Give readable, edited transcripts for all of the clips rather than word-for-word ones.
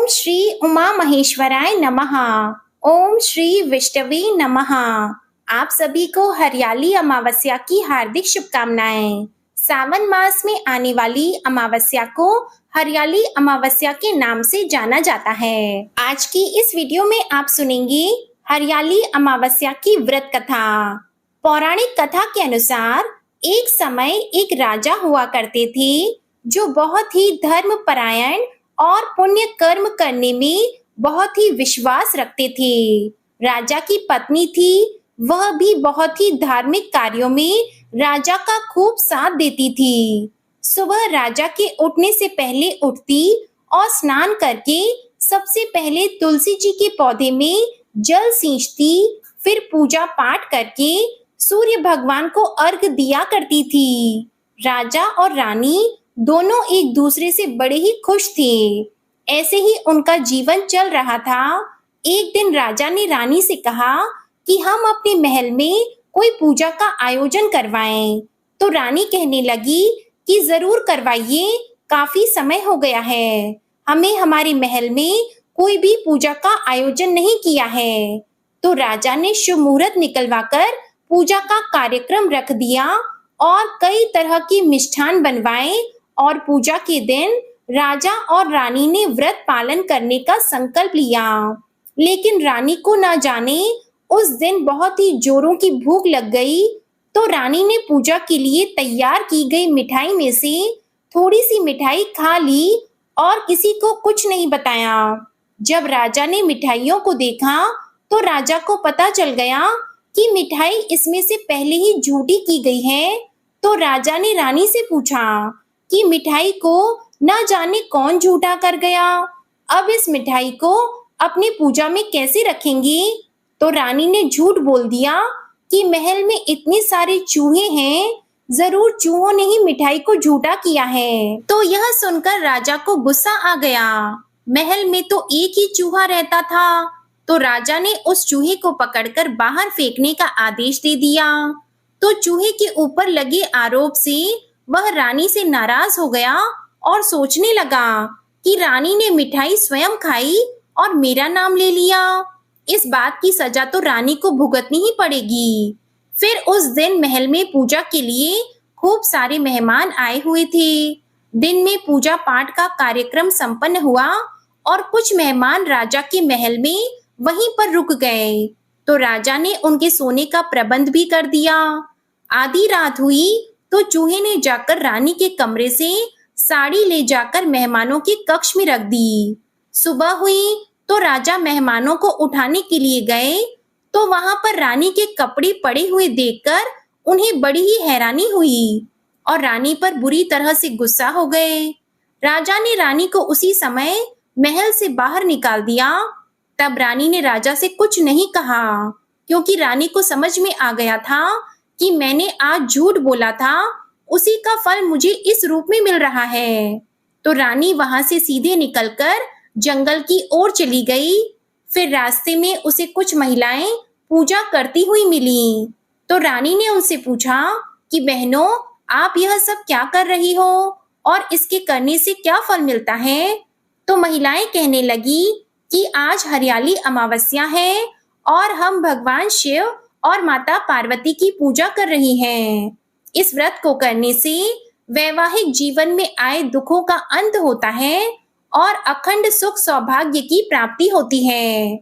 श्री उमा महेश्वराय नमः। ओम श्री विष्णवे नमः। आप सभी को हरियाली अमावस्या की हार्दिक शुभकामनाएं। सावन मास में आने वाली अमावस्या को हरियाली अमावस्या के नाम से जाना जाता है। आज की इस वीडियो में आप सुनेंगे हरियाली अमावस्या की व्रत कथा। पौराणिक कथा के अनुसार एक समय एक राजा हुआ करते थे जो बहुत ही धर्मपरायण और पुण्य कर्म करने में बहुत ही विश्वास रखते थे। राजा की पत्नी थी, वह भी बहुत ही धार्मिक कार्यों में राजा का खूब साथ देती थी। सुबह राजा के उठने से पहले उठती और स्नान करके सबसे पहले तुलसी जी के पौधे में जल सींचती, फिर पूजा पाठ करके सूर्य भगवान को अर्घ दिया करती थी। राजा और रानी दोनों एक दूसरे से बड़े ही खुश थे। ऐसे ही उनका जीवन चल रहा था। एक दिन राजा ने रानी से कहा कि हम अपने महल में कोई पूजा का आयोजन करवाएं। तो रानी कहने लगी कि जरूर करवाइए, काफी समय हो गया है, हमें हमारे महल में कोई भी पूजा का आयोजन नहीं किया है। तो राजा ने शुभ मुहूर्त निकलवाकर पूजा का कार्यक्रम रख दिया और कई तरह की मिष्ठान बनवाए और पूजा के दिन राजा और रानी ने व्रत पालन करने का संकल्प लिया। लेकिन रानी को ना जाने उस दिन बहुत ही जोरों की भूख लग गई। तो रानी ने पूजा के लिए तैयार की गई मिठाई में से थोड़ी सी मिठाई खा ली और किसी को कुछ नहीं बताया। जब राजा ने मिठाइयों को देखा तो राजा को पता चल गया कि मिठाई इसमें से पहले ही झूठी की गई है। तो राजा ने रानी से पूछा कि मिठाई को न जाने कौन झूठा कर गया, अब इस मिठाई को अपनी पूजा में कैसे रखेंगी। तो रानी ने झूठ बोल दिया कि महल में इतने सारे चूहे हैं, जरूर चूहों ने ही मिठाई को झूठा किया है। तो यह सुनकर राजा को गुस्सा आ गया। महल में तो एक ही चूहा रहता था। तो राजा ने उस चूहे को पकड़कर बाहर फेंकने का आदेश दे दिया। तो चूहे के ऊपर लगे आरोप से वह रानी से नाराज हो गया और सोचने लगा कि रानी ने मिठाई स्वयं खाई और मेरा नाम ले लिया, इस बात की सजा तो रानी को भुगतनी ही पड़ेगी। फिर उस दिन महल में पूजा के लिए खूब सारे मेहमान आए हुए थे। दिन में पूजा पाठ का कार्यक्रम संपन्न हुआ और कुछ मेहमान राजा के महल में वहीं पर रुक गए। तो राजा ने उनके सोने का प्रबंध भी कर दिया। आधी रात हुई तो चूहे ने जाकर रानी के कमरे से साड़ी ले जाकर मेहमानों के कक्ष में रख दी। सुबह हुई तो राजा मेहमानों को उठाने के लिए गए तो वहां पर रानी के कपड़े पड़े हुए देखकर उन्हें बड़ी ही हैरानी हुई और रानी पर बुरी तरह से गुस्सा हो गए। राजा ने रानी को उसी समय महल से बाहर निकाल दिया। तब रानी ने राजा से कुछ नहीं कहा क्योंकि रानी को समझ में आ गया था कि मैंने आज झूठ बोला था, उसी का फल मुझे इस रूप में मिल रहा है। तो रानी वहां से सीधे निकलकर जंगल की ओर चली गई। फिर रास्ते में उसे कुछ महिलाएं पूजा करती हुई मिली। तो रानी ने उनसे पूछा कि बहनों, आप यह सब क्या कर रही हो और इसके करने से क्या फल मिलता है। तो महिलाएं कहने लगी कि आज हरियाली अमावस्या है और हम भगवान शिव और माता पार्वती की पूजा कर रही हैं। इस व्रत को करने से वैवाहिक जीवन में आए दुखों का अंत होता है और अखंड सुख सौभाग्य की प्राप्ति होती है।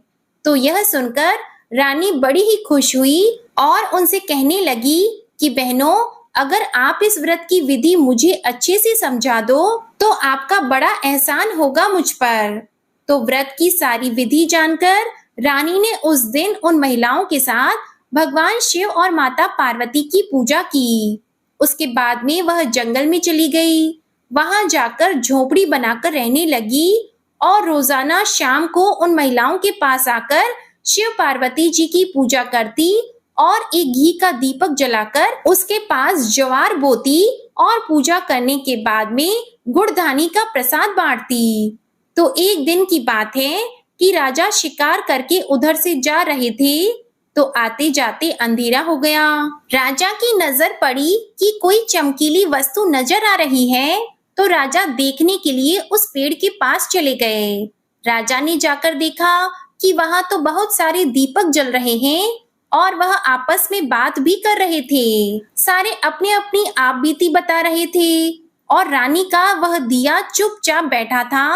तो यह सुनकर रानी बड़ी ही खुश हुई और उनसे कहने लगी कि बहनों, अगर आप इस व्रत की विधि मुझे अच्छे से समझा दो तो आपका बड़ा एहसान होगा मुझ पर। तो व्रत की सारी विधि जानकर रानी ने उस दिन उन महिलाओं के साथ भगवान शिव और माता पार्वती की पूजा की। उसके बाद में वह जंगल में चली गई। वहां जाकर झोपड़ी बनाकर रहने लगी और रोजाना शाम को उन महिलाओं के पास आकर शिव पार्वती जी की पूजा करती और एक घी का दीपक जलाकर उसके पास ज्वार बोती और पूजा करने के बाद में गुड़धानी का प्रसाद बांटती। तो एक दिन की बात है कि राजा शिकार करके उधर से जा रहे थे तो आते जाते अंधेरा हो गया। राजा की नजर पड़ी कि कोई चमकीली वस्तु नजर आ रही है। तो राजा देखने के लिए उस पेड़ के पास चले गए। राजा ने जाकर देखा कि वहां तो बहुत सारे दीपक जल रहे हैं और वह आपस में बात भी कर रहे थे। सारे अपनी अपनी आप बीती बता रहे थे और रानी का वह दिया चुपचाप बैठा था।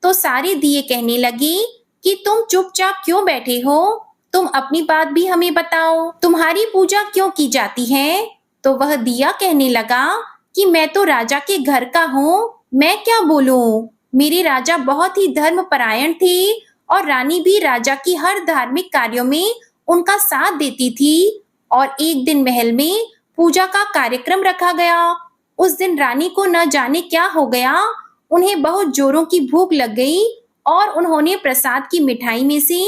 तो सारे दिए कहने लगे कि तुम चुपचाप क्यों बैठे हो? तुम अपनी बात भी हमें बताओ। तुम्हारी पूजा क्यों की जाती है? तो वह दिया कहने लगा कि मैं तो राजा के घर का हूँ, मैं क्या बोलूं? मेरे राजा बहुत ही धर्मपरायण थे और रानी भी राजा की हर धार्मिक कार्यों में उनका साथ देती थी। और एक दिन महल में पूजा का कार्यक्रम रखा गया। उस दिन रानी को न जाने क्या हो गया, उन्हें बहुत जोरों की भूख लग गई और उन्होंने प्रसाद की मिठाई में से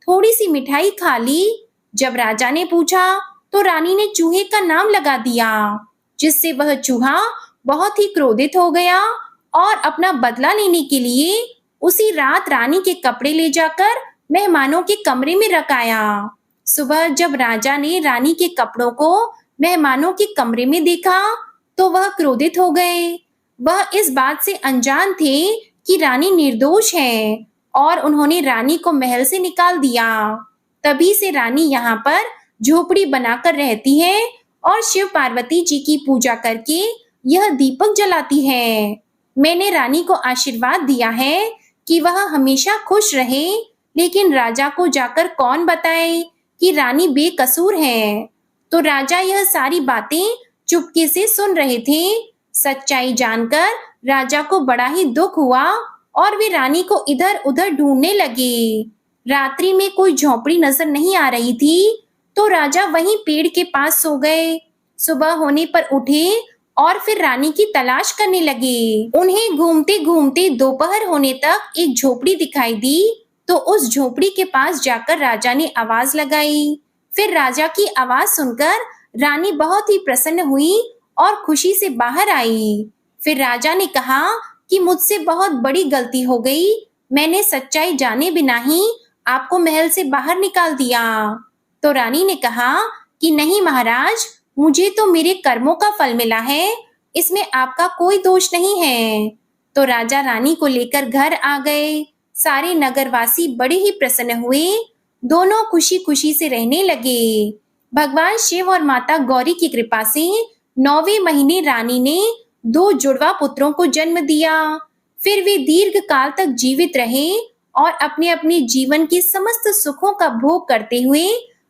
थोड़ी सी मिठाई खा ली। जब राजा ने पूछा तो रानी ने चूहे का नाम लगा दिया, जिससे वह चूहा बहुत ही क्रोधित हो गया और अपना बदला लेने के लिए उसी रात रानी के कपड़े ले जाकर मेहमानों के कमरे में रख आया। सुबह जब राजा ने रानी के कपड़ों को मेहमानों के कमरे में देखा तो वह क्रोधित हो गए। वह इस बात से अनजान थे कि रानी निर्दोष है और उन्होंने रानी को महल से निकाल दिया। तभी से रानी यहाँ पर झोपड़ी बनाकर रहती है और शिव पार्वती जी की पूजा करके यह दीपक जलाती है। मैंने रानी को आशीर्वाद दिया है कि वह हमेशा खुश रहे, लेकिन राजा को जाकर कौन बताए कि रानी बेकसूर है। तो राजा यह सारी बातें चुपके से सुन रहे थे। सच्चाई जानकर राजा को बड़ा ही दुख हुआ और वे रानी को इधर उधर ढूंढने लगे। रात्रि में कोई झोपड़ी नजर नहीं आ रही थी, तो राजा वहीं पेड़ के पास सो गए। सुबह होने पर उठे और फिर रानी की तलाश करने लगे। उन्हें घूमते घूमते दोपहर होने तक एक झोपड़ी दिखाई दी, तो उस झोपड़ी के पास जाकर राजा ने आवाज लगाई। फिर राजा की आवाज सुनकर रानी बहुत ही प्रसन्न हुई और खुशी से बाहर आई। फिर राजा ने कहा कि मुझसे बहुत बड़ी गलती हो गई, मैंने सच्चाई जाने बिना ही आपको महल से बाहर निकाल दिया। तो रानी ने कहा कि नहीं महाराज, मुझे तो मेरे कर्मों का फल मिला है, इसमें आपका कोई दोष नहीं है। तो राजा रानी को लेकर घर आ गए। सारे नगरवासी बड़े ही प्रसन्न हुए, दोनों खुशी खुशी से रहने लगे। भगवान शिव और माता गौरी की कृपा से 9वें महीने रानी ने 2 जुड़वा पुत्रों को जन्म दिया। फिर वे दीर्घ काल तक जीवित रहे और अपने अपने जीवन के समस्त सुखों का भोग करते हुए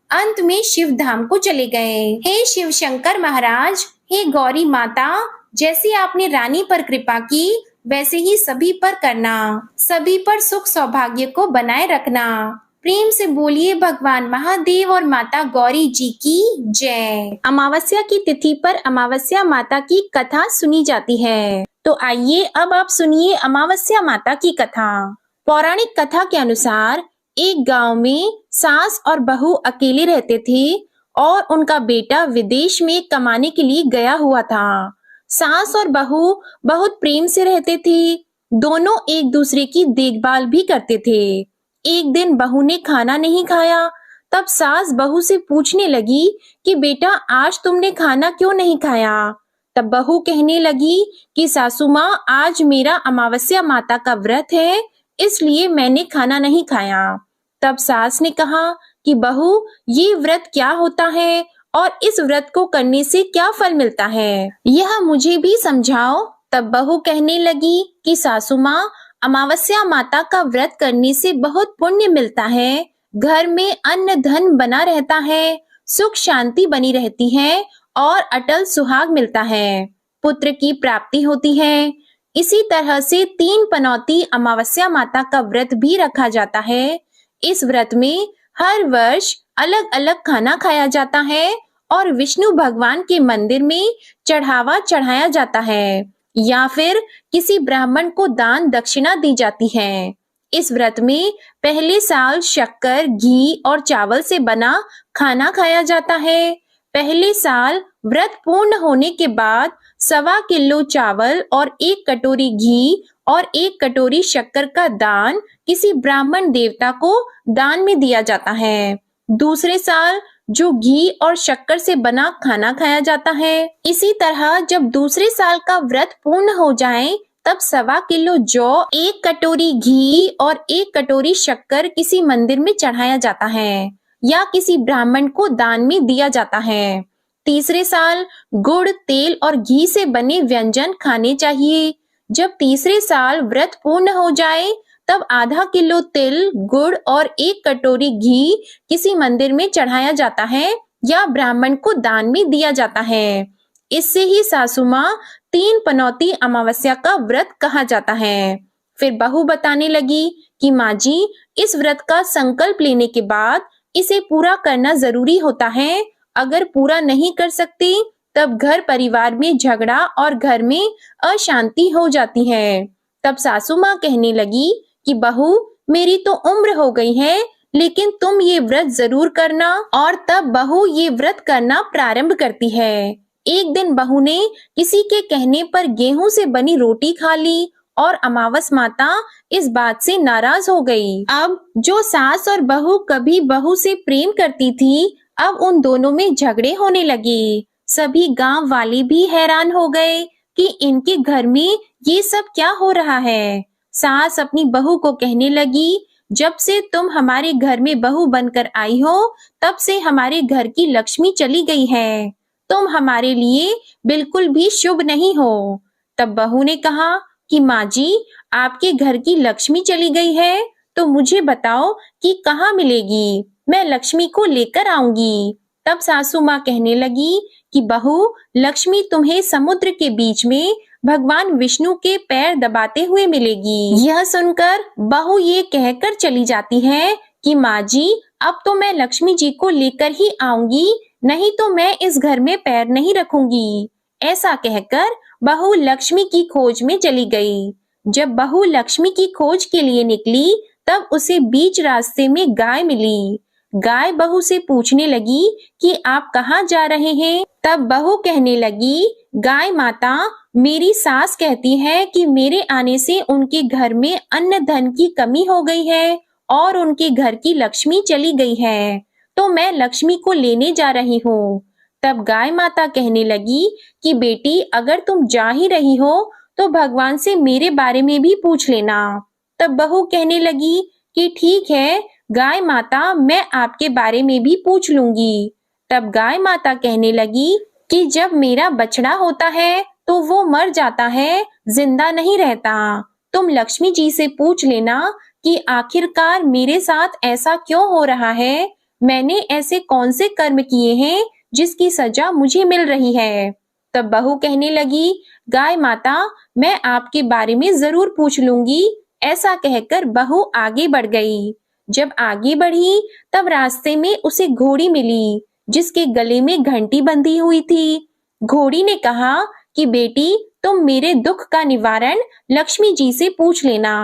अंत में शिव धाम को चले गए। हे शिव शंकर महाराज, हे गौरी माता, जैसे आपने रानी पर कृपा की वैसे ही सभी पर करना, सभी पर सुख सौभाग्य को बनाए रखना। प्रेम से बोलिए भगवान महादेव और माता गौरी जी की जय। अमावस्या की तिथि पर अमावस्या माता की कथा सुनी जाती है। तो आइए अब आप सुनिए अमावस्या माता की कथा। पौराणिक कथा के अनुसार एक गांव में सास और बहू अकेले रहते थे और उनका बेटा विदेश में कमाने के लिए गया हुआ था। सास और बहू बहुत प्रेम से रहते थे, दोनों एक दूसरे की देखभाल भी करते थे। एक दिन बहू ने खाना नहीं खाया, तब सास बहू से पूछने लगी कि बेटा आज तुमने खाना क्यों नहीं खाया? तब बहू कहने लगी कि सासू माँ, आज मेरा अमावस्या माता का व्रत है, इसलिए मैंने खाना नहीं खाया। तब सास ने कहा कि बहू, ये व्रत क्या होता है और इस व्रत को करने से क्या फल मिलता है, यह मुझे भी समझाओ। तब बहू कहने लगी कि सासू माँ, अमावस्या माता का व्रत करने से बहुत पुण्य मिलता है, घर में अन्न धन बना रहता है, सुख शांति बनी रहती है और अटल सुहाग मिलता है, पुत्र की प्राप्ति होती है। इसी तरह से 3 पनौती अमावस्या माता का व्रत भी रखा जाता है। इस व्रत में हर वर्ष अलग अलग खाना खाया जाता है और विष्णु भगवान के मंदिर में चढ़ावा चढ़ाया जाता है या फिर किसी ब्राह्मण को दान दक्षिणा दी जाती है। इस व्रत में पहले साल शक्कर, घी और चावल से बना खाना खाया जाता है। पहले साल व्रत पूर्ण होने के बाद 1.25 किलो चावल और 1 कटोरी घी और 1 कटोरी शक्कर का दान किसी ब्राह्मण देवता को दान में दिया जाता है। दूसरे साल जो घी और शक्कर से बना खाना खाया जाता है। इसी तरह जब दूसरे साल का व्रत पूर्ण हो जाए तब 1.25 किलो जौ, 1 कटोरी घी और 1 कटोरी शक्कर किसी मंदिर में चढ़ाया जाता है या किसी ब्राह्मण को दान में दिया जाता है। तीसरे साल गुड़, तेल और घी से बने व्यंजन खाने चाहिए। जब तीसरे साल व्रत पूर्ण हो जाए तब आधा किलो तिल, गुड़ और 1 कटोरी घी किसी मंदिर में चढ़ाया जाता है या ब्राह्मण को दान में दिया जाता है। इससे ही सासू माँ 3 पनौती अमावस्या का व्रत कहा जाता है। फिर बहू बताने लगी कि माँ जी, इस व्रत का संकल्प लेने के बाद इसे पूरा करना जरूरी होता है। अगर पूरा नहीं कर सकती तब घर परिवार में झगड़ा और घर में अशांति हो जाती है। तब सासू माँ कहने लगी कि बहू, मेरी तो उम्र हो गई है, लेकिन तुम ये व्रत जरूर करना। और तब बहू ये व्रत करना प्रारंभ करती है। एक दिन बहू ने किसी के कहने पर गेहूं से बनी रोटी खा ली और अमावस माता इस बात से नाराज हो गई। अब जो सास और बहू कभी बहू से प्रेम करती थी, अब उन दोनों में झगड़े होने लगे। सभी गांव वाले भी हैरान हो गए कि इनके घर में ये सब क्या हो रहा है। सास अपनी बहू को कहने लगी, जब से तुम हमारे घर में बहू बनकर आई हो, तब से हमारे घर की लक्ष्मी चली गई है। तुम हमारे लिए बिल्कुल भी शुभ नहीं हो। तब बहू ने कहा कि माँ जी, आपके घर की लक्ष्मी चली गई है तो मुझे बताओ कि कहाँ मिलेगी, मैं लक्ष्मी को लेकर आऊंगी। तब सासू माँ कहने लगी कि बहू, लक्ष्मी तुम्हें समुद्र के बीच में भगवान विष्णु के पैर दबाते हुए मिलेगी। यह सुनकर बहू ये कहकर चली जाती है कि माँ जी, अब तो मैं लक्ष्मी जी को लेकर ही आऊंगी, नहीं तो मैं इस घर में पैर नहीं रखूंगी। ऐसा कहकर बहू लक्ष्मी की खोज में चली गई। जब बहू लक्ष्मी की खोज के लिए निकली तब उसे बीच रास्ते में गाय मिली। गाय बहू से पूछने लगी कि आप कहाँ जा रहे हैं। तब बहू कहने लगी, गाय माता, मेरी सास कहती है कि मेरे आने से उनके घर में अन्न धन की कमी हो गई है और उनके घर की लक्ष्मी चली गई है, तो मैं लक्ष्मी को लेने जा रही हूँ। तब गाय माता कहने लगी कि बेटी, अगर तुम जा ही रही हो तो भगवान से मेरे बारे में भी पूछ लेना। तब बहू कहने लगी कि ठीक है गाय माता, मैं आपके बारे में भी पूछ लूंगी। तब गाय माता कहने लगी कि जब मेरा बछड़ा होता है तो वो मर जाता है, जिंदा नहीं रहता। तुम लक्ष्मी जी से पूछ लेना कि आखिरकार मेरे साथ ऐसा क्यों हो रहा है, मैंने ऐसे कौन से कर्म किए हैं जिसकी सजा मुझे मिल रही है। तब बहू कहने लगी, गाय माता, मैं आपके बारे में जरूर पूछ लूंगी। ऐसा कहकर बहू आगे बढ़ गई। जब आगे बढ़ी तब रास्ते में उसे घोड़ी मिली जिसके गले में घंटी बंधी हुई थी। घोड़ी ने कहा कि बेटी, तुम मेरे दुख का निवारण लक्ष्मी जी से पूछ लेना।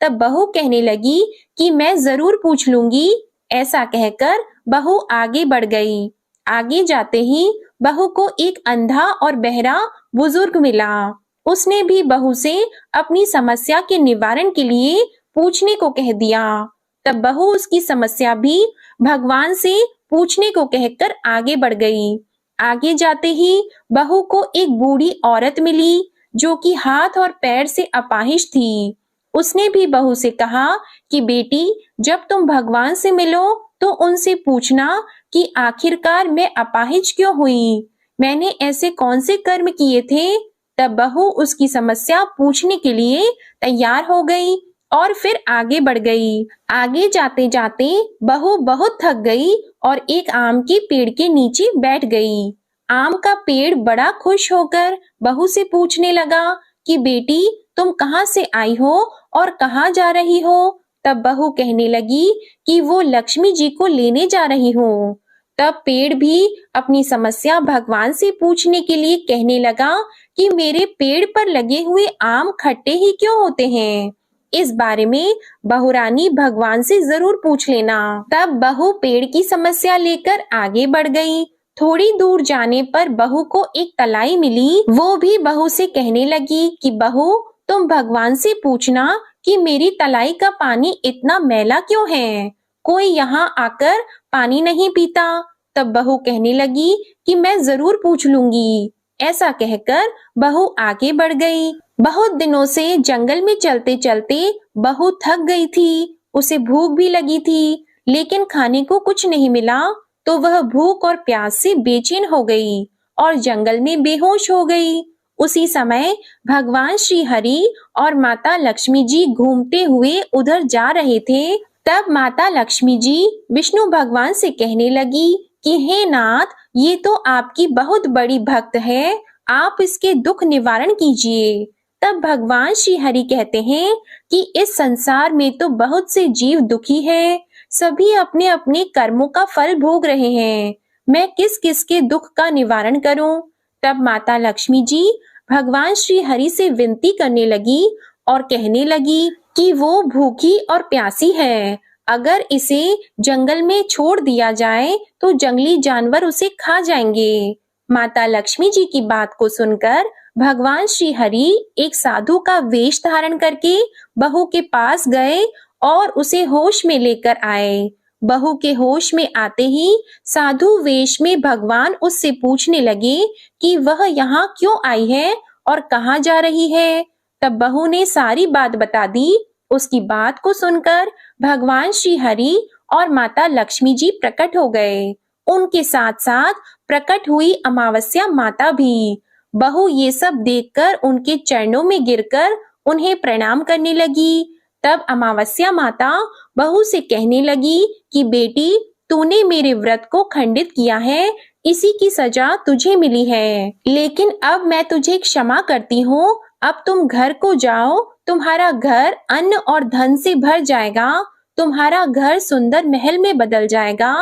तब बहू कहने लगी कि मैं जरूर पूछ लूंगी। ऐसा कहकर बहू आगे बढ़ गई। आगे जाते ही बहू को एक अंधा और बहरा बुजुर्ग मिला। उसने भी बहू से अपनी समस्या के निवारण के लिए पूछने को कह दिया। तब बहू उसकी समस्या भी भगवान से पूछने को कहकर आगे बढ़ गई। आगे जाते ही बहू को एक बूढ़ी औरत मिली जो कि हाथ और पैर से अपाहिज थी। उसने भी बहू से कहा कि बेटी, जब तुम भगवान से मिलो तो उनसे पूछना कि आखिरकार मैं अपाहिज क्यों हुई, मैंने ऐसे कौन से कर्म किए थे। तब बहू उसकी समस्या पूछने के लिए तैयार हो गई और फिर आगे बढ़ गई। आगे जाते जाते बहू बहुत थक गई और एक आम के पेड़ के नीचे बैठ गई। आम का पेड़ बड़ा खुश होकर बहू से पूछने लगा कि बेटी, तुम कहाँ से आई हो और कहाँ जा रही हो। तब बहू कहने लगी कि वो लक्ष्मी जी को लेने जा रही हूँ। तब पेड़ भी अपनी समस्या भगवान से पूछने के लिए कहने लगा कि मेरे पेड़ पर लगे हुए आम खट्टे ही क्यों होते हैं, इस बारे में बहुरानी भगवान से जरूर पूछ लेना। तब बहू पेड़ की समस्या लेकर आगे बढ़ गई। थोड़ी दूर जाने पर बहू को एक तलाई मिली। वो भी बहू से कहने लगी कि बहू, तुम भगवान से पूछना कि मेरी तलाई का पानी इतना मैला क्यों है, कोई यहाँ आकर पानी नहीं पीता। तब बहू कहने लगी कि मैं जरूर पूछ लूंगी। ऐसा कहकर बहू आगे बढ़ गई। बहुत दिनों से जंगल में चलते चलते बहू थक गई थी। उसे भूख भी लगी थी, लेकिन खाने को कुछ नहीं मिला, तो वह भूख और प्यास से बेचैन हो गई और जंगल में बेहोश हो गई। उसी समय भगवान श्री हरि और माता लक्ष्मी जी घूमते हुए उधर जा रहे थे। तब माता लक्ष्मी जी विष्णु भगवान से कहने लगी कि हे नाथ, ये तो आपकी बहुत बड़ी भक्त है, आप इसके दुख निवारण कीजिए। तब भगवान श्री हरि कहते हैं कि इस संसार में तो बहुत से जीव दुखी हैं, सभी अपने अपने कर्मों का फल भोग रहे हैं, मैं किस किस के दुख का निवारण करूं। तब माता लक्ष्मी जी भगवान श्री हरि से विनती करने लगी और कहने लगी कि वो भूखी और प्यासी है, अगर इसे जंगल में छोड़ दिया जाए तो जंगली जानवर उसे खा जाएंगे। माता लक्ष्मी जी की बात को सुनकर भगवान श्री हरि एक साधु का वेश धारण करके बहू के पास गए और उसे होश में लेकर आए। बहू के होश में आते ही साधु वेश में भगवान उससे पूछने लगे कि वह यहाँ क्यों आई है और कहाँ जा रही है। तब बहू ने सारी बात बता दी। उसकी बात को सुनकर भगवान श्री हरि और माता लक्ष्मी जी प्रकट हो गए। उनके साथ साथ प्रकट हुई अमावस्या माता भी। बहू ये सब देखकर उनके चरणों में गिरकर उन्हें प्रणाम करने लगी। तब अमावस्या माता बहू से कहने लगी कि बेटी, तूने मेरे व्रत को खंडित किया है, इसी की सजा तुझे मिली है, लेकिन अब मैं तुझे क्षमा करती हूँ। अब तुम घर को जाओ, तुम्हारा घर अन्न और धन से भर जाएगा, तुम्हारा घर सुंदर महल में बदल जाएगा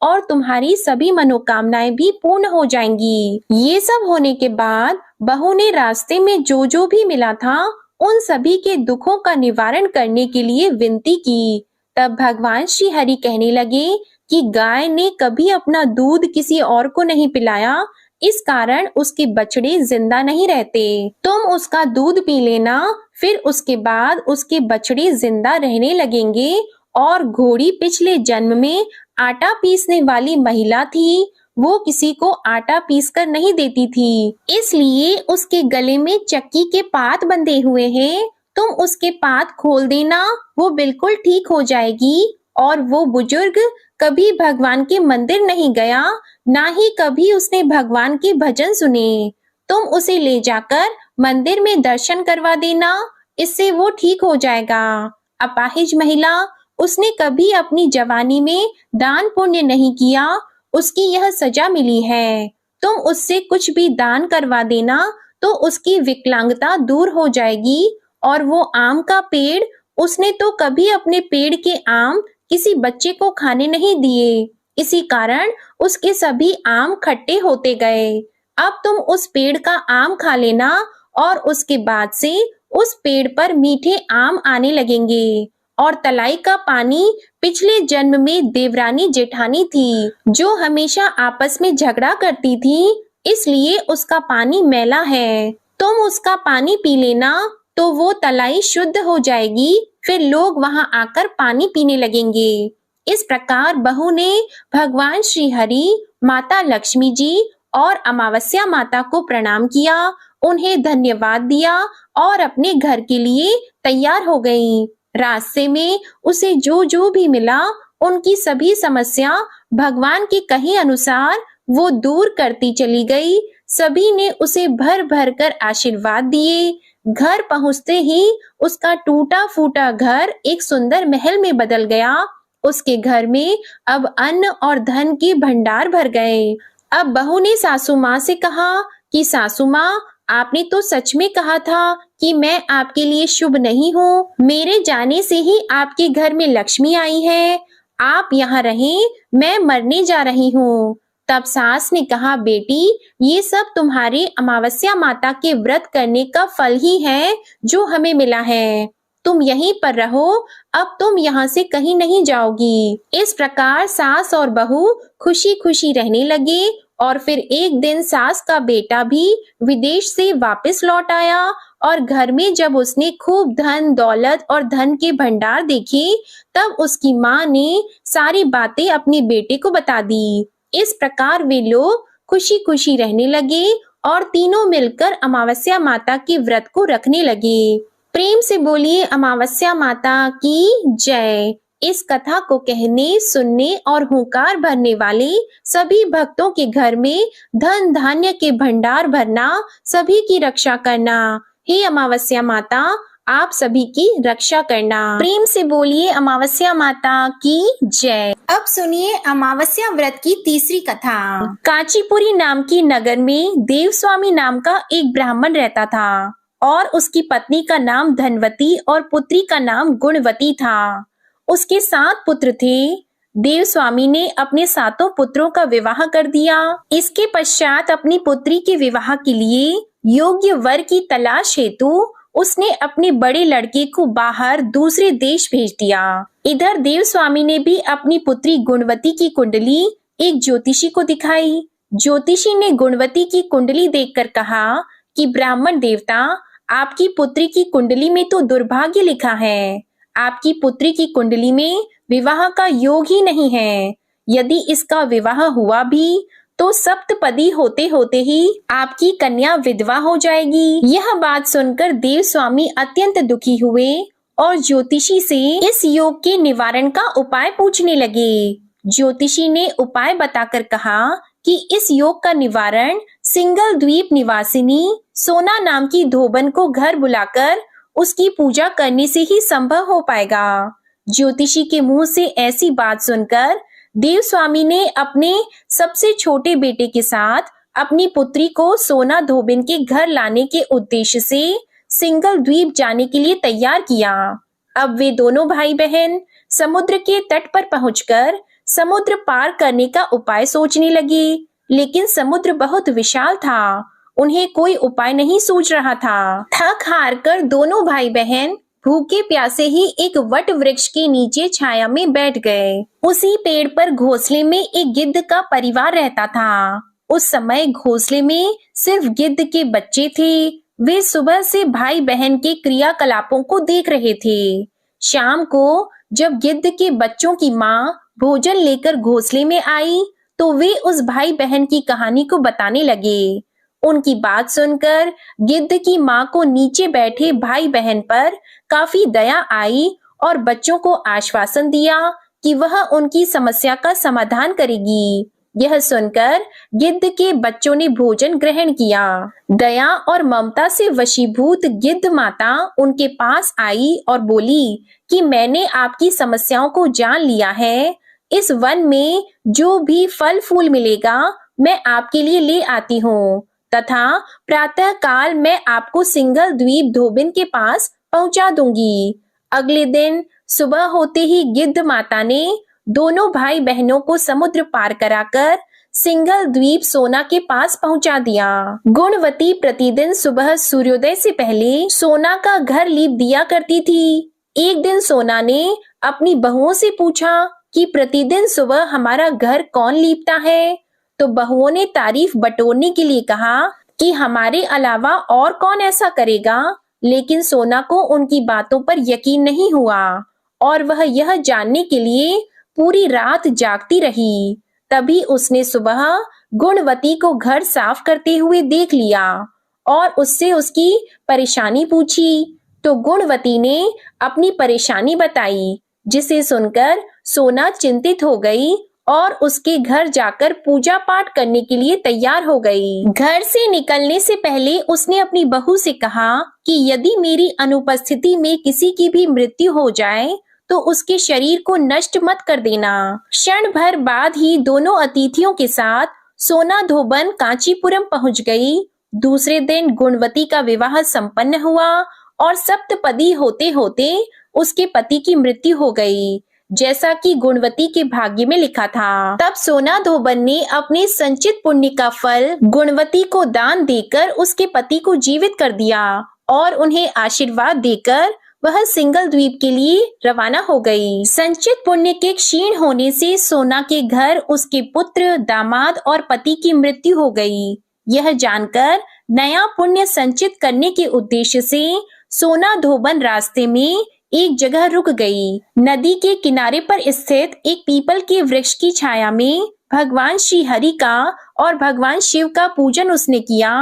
और तुम्हारी सभी मनोकामनाएं भी पूर्ण हो जाएंगी। ये सब होने के बाद बहू ने रास्ते में जो भी मिला था उन सभी के दुखों का निवारण करने के लिए विनती की। तब भगवान श्री हरि कहने लगे कि गाय ने कभी अपना दूध किसी और को नहीं पिलाया, इस कारण उसके बछड़े जिंदा नहीं रहते। तुम उसका दूध पी लेना, फिर उसके बाद उसके बछड़े जिंदा रहने लगेंगे। और घोड़ी पिछले जन्म में आटा पीसने वाली महिला थी, वो किसी को आटा पीस कर नहीं देती थी, इसलिए उसके गले में चक्की के पात बंधे हुए हैं। तुम उसके पात खोल देना, वो बिल्कुल ठीक हो जाएगी। और वो बुजुर्ग कभी भगवान के मंदिर नहीं गया, ना ही कभी उसने भगवान के भजन सुने। तुम उसे ले जाकर मंदिर में दर्शन करवा देना, इससे वो ठीक हो जाएगा। अपाहिज महिला, उसने कभी अपनी जवानी में दान पुण्य नहीं किया, उसकी यह सजा मिली है। तुम उससे कुछ भी दान करवा देना तो उसकी विकलांगता दूर हो जाएगी। और वो आम का पेड़, उसने तो कभी अपने पेड़ के आम किसी बच्चे को खाने नहीं दिए, इसी कारण उसके सभी आम खट्टे होते गए। अब तुम उस पेड़ का आम खा लेना और उसके बाद से उस पेड़ पर मीठे आम आने लगेंगे। और तलाई का पानी पिछले जन्म में देवरानी जेठानी थी, जो हमेशा आपस में झगड़ा करती थी, इसलिए उसका पानी मैला है। तुम उसका पानी पी लेना तो वो तलाई शुद्ध हो जाएगी, फिर लोग वहां आकर पानी पीने लगेंगे। इस प्रकार बहू ने भगवान श्री हरि, माता लक्ष्मी जी और अमावस्या माता को प्रणाम किया, उन्हें धन्यवाद दिया और अपने घर के लिए तैयार हो गई। रास्ते में उसे जो भी मिला, उनकी सभी समस्या भगवान के कहे अनुसार वो दूर करती चली गई। सभी ने उसे भर भर कर आशीर्वाद दिए। घर पहुंचते ही उसका टूटा फूटा घर एक सुंदर महल में बदल गया। उसके घर में अब अन्न और धन के भंडार भर गए। अब बहू ने सासू माँ से कहा कि सासू माँ, आपने तो सच में कहा था कि मैं आपके लिए शुभ नहीं हूँ। मेरे जाने से ही आपके घर में लक्ष्मी आई है। आप यहाँ रहें, मैं मरने जा रही हूँ। तब सास ने कहा, बेटी, ये सब तुम्हारे अमावस्या माता के व्रत करने का फल ही है जो हमें मिला है। तुम यहीं पर रहो, अब तुम यहाँ से कहीं नहीं जाओगी। इस प्रकार सास और बहू खुशी खुशी रहने लगे। और फिर एक दिन सास का बेटा भी विदेश से वापस लौट आया और घर में जब उसने खूब धन दौलत और धन के भंडार देखे, तब उसकी माँ ने सारी बातें अपने बेटे को बता दी। इस प्रकार वे लोग खुशी खुशी रहने लगे और तीनों मिलकर अमावस्या माता के व्रत को रखने लगे। प्रेम से बोलिए अमावस्या माता की जय। इस कथा को कहने, सुनने और हुंकार भरने वाले सभी भक्तों के घर में धन धान्य के भंडार भरना, सभी की रक्षा करना। हे अमावस्या माता, आप सभी की रक्षा करना। प्रेम से बोलिए अमावस्या माता की जय। अब सुनिए अमावस्या व्रत की तीसरी कथा। कांचीपुरी नाम की नगर में देवस्वामी नाम का एक ब्राह्मण रहता था और उसकी पत्नी का नाम धनवती और पुत्री का नाम गुणवती था। उसके 7 पुत्र थे। देवस्वामी ने अपने 7 पुत्रों का विवाह कर दिया। इसके पश्चात अपनी पुत्री के विवाह के लिए योग्य वर की तलाश हेतु उसने अपने बड़े लड़के को बाहर दूसरे देश भेज दिया। इधर देवस्वामी ने भी अपनी पुत्री गुणवती की कुंडली एक ज्योतिषी को दिखाई। ज्योतिषी ने गुणवती की कुंडली देखकर कहा कि ब्राह्मण देवता, आपकी पुत्री की कुंडली में तो दुर्भाग्य लिखा है। आपकी पुत्री की कुंडली में विवाह का योग ही नहीं है। यदि इसका विवाह हुआ भी तो सप्तपदी होते होते ही आपकी कन्या विधवा हो जाएगी। यह बात सुनकर देवस्वामी अत्यंत दुखी हुए और ज्योतिषी से इस योग के निवारण का उपाय पूछने लगे। ज्योतिषी ने उपाय बताकर कहा कि इस योग का निवारण सिंगल द्वीप निवासिनी सोना नाम की धोबन को घर बुलाकर उसकी पूजा करने से ही संभव हो पाएगा। ज्योतिषी के मुंह से ऐसी बात सुनकर देवस्वामी ने अपने सबसे छोटे बेटे के साथ अपनी पुत्री को सोना धोबिन के घर लाने के उद्देश्य से सिंगल द्वीप जाने के लिए तैयार किया। अब वे दोनों भाई बहन समुद्र के तट पर पहुंचकर समुद्र पार करने का उपाय सोचने लगे, लेकिन समुद्र बहुत विशाल था। उन्हें कोई उपाय नहीं सूझ रहा था। थक हार कर दोनों भाई बहन भूखे प्यासे ही एक वट वृक्ष के नीचे छाया में बैठ गए। उसी पेड़ पर घोंसले में एक गिद्ध का परिवार रहता था। उस समय घोंसले में सिर्फ गिद्ध के बच्चे थे। वे सुबह से भाई बहन के क्रियाकलापों को देख रहे थे। शाम को जब गिद्ध के बच्चों की माँ भोजन लेकर घोंसले में आई तो वे उस भाई बहन की कहानी को बताने लगे। उनकी बात सुनकर गिद्ध की माँ को नीचे बैठे भाई बहन पर काफी दया आई और बच्चों को आश्वासन दिया कि वह उनकी समस्या का समाधान करेगी। यह सुनकर गिद्ध के बच्चों ने भोजन ग्रहण किया। दया और ममता से वशीभूत गिद्ध माता उनके पास आई और बोली कि मैंने आपकी समस्याओं को जान लिया है। इस वन में जो भी फल फूल मिलेगा मैं आपके लिए ले आती हूँ तथा प्रातः काल मैं आपको सिंगल द्वीप धोबिन के पास पहुंचा दूंगी। अगले दिन सुबह होते ही गिद्ध माता ने दोनों भाई बहनों को समुद्र पार कराकर सिंगल द्वीप सोना के पास पहुंचा दिया। गुणवती प्रतिदिन सुबह सूर्योदय से पहले सोना का घर लीप दिया करती थी। एक दिन सोना ने अपनी बहुओं से पूछा कि प्रतिदिन सुबह हमारा घर कौन लीपता है, तो बहुओं ने तारीफ बटोरने के लिए कहा कि हमारे अलावा और कौन ऐसा करेगा। लेकिन सोना को उनकी बातों पर यकीन नहीं हुआ और वह यह जानने के लिए पूरी रात जागती रही। तभी उसने सुबह गुणवती को घर साफ करते हुए देख लिया और उससे उसकी परेशानी पूछी। तो गुणवती ने अपनी परेशानी बताई, जिसे सुनकर सोना चिंतित हो गई और उसके घर जाकर पूजा पाठ करने के लिए तैयार हो गई। घर से निकलने से पहले उसने अपनी बहू से कहा कि यदि मेरी अनुपस्थिति में किसी की भी मृत्यु हो जाए तो उसके शरीर को नष्ट मत कर देना। क्षण भर बाद ही दोनों अतिथियों के साथ सोना धोबन कांचीपुरम पहुंच गई। दूसरे दिन गुणवती का विवाह संपन्न हुआ और सप्तपदी होते होते उसके पति की मृत्यु हो गई, जैसा कि गुणवती के भाग्य में लिखा था। तब सोना धोबन ने अपने संचित पुण्य का फल गुणवती को दान देकर उसके पति को जीवित कर दिया और उन्हें आशीर्वाद देकर वह सिंगल द्वीप के लिए रवाना हो गई। संचित पुण्य के क्षीण होने से सोना के घर उसके पुत्र, दामाद और पति की मृत्यु हो गई। यह जानकर नया पुण्य संचित करने के उद्देश्य से सोना धोबन रास्ते में एक जगह रुक गई। नदी के किनारे पर स्थित एक पीपल के वृक्ष की छाया में भगवान श्री हरि का और भगवान शिव का पूजन उसने किया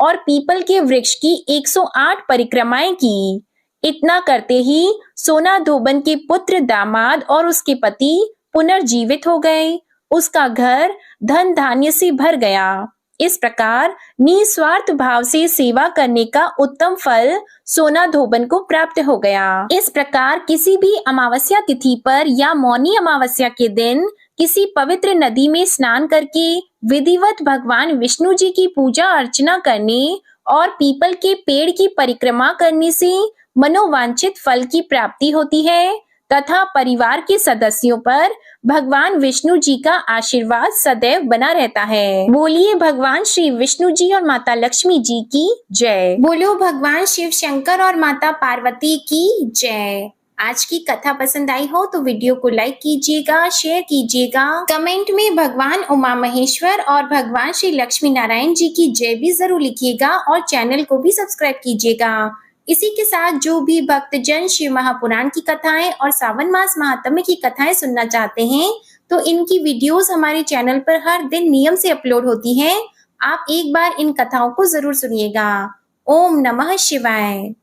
और पीपल के वृक्ष की 108 परिक्रमाएं की। इतना करते ही सोना धोबन के पुत्र, दामाद और उसके पति पुनर्जीवित हो गए। उसका घर धन धान्य से भर गया। इस प्रकार निस्वार्थ भाव से सेवा करने का उत्तम फल सोना धोबन को प्राप्त हो गया। इस प्रकार किसी भी अमावस्या तिथि पर या मौनी अमावस्या के दिन किसी पवित्र नदी में स्नान करके विधिवत भगवान विष्णु जी की पूजा अर्चना करने और पीपल के पेड़ की परिक्रमा करने से मनोवांछित फल की प्राप्ति होती है तथा परिवार के सदस्यों पर भगवान विष्णु जी का आशीर्वाद सदैव बना रहता है। बोलिए भगवान श्री विष्णु जी और माता लक्ष्मी जी की जय। बोलो भगवान शिव शंकर और माता पार्वती की जय। आज की कथा पसंद आई हो तो वीडियो को लाइक कीजिएगा, शेयर कीजिएगा, कमेंट में भगवान उमा महेश्वर और भगवान श्री लक्ष्मी नारायण जी की जय भी जरूर लिखिएगा और चैनल को भी सब्सक्राइब कीजिएगा। इसी के साथ जो भी भक्तजन शिव महापुराण की कथाएं और सावन मास महात्म्य की कथाएं सुनना चाहते हैं तो इनकी वीडियोस हमारे चैनल पर हर दिन नियम से अपलोड होती हैं। आप एक बार इन कथाओं को जरूर सुनिएगा। ओम नमः शिवाय।